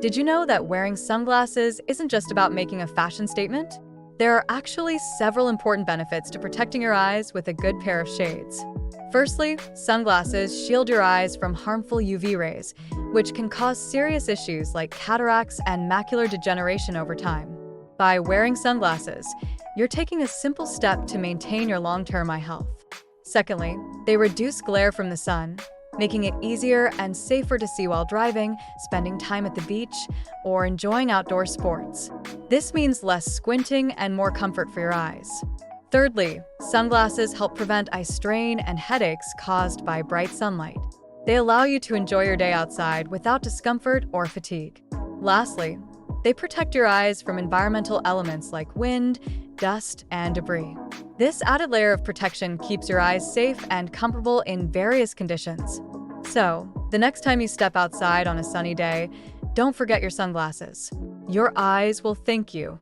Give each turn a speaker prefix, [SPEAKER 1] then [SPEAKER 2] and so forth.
[SPEAKER 1] Did you know that wearing sunglasses isn't just about making a fashion statement? There are actually several important benefits to protecting your eyes with a good pair of shades. Firstly, sunglasses shield your eyes from harmful UV rays, which can cause serious issues like cataracts and macular degeneration over time. By wearing sunglasses, you're taking a simple step to maintain your long-term eye health. Secondly, they reduce glare from the sun, making it easier and safer to see while driving, spending time at the beach, or enjoying outdoor sports. This means less squinting and more comfort for your eyes. Thirdly, sunglasses help prevent eye strain and headaches caused by bright sunlight. They allow you to enjoy your day outside without discomfort or fatigue. Lastly, they protect your eyes from environmental elements like wind, dust, and debris. This added layer of protection keeps your eyes safe and comfortable in various conditions. So, the next time you step outside on a sunny day, don't forget your sunglasses. Your eyes will thank you.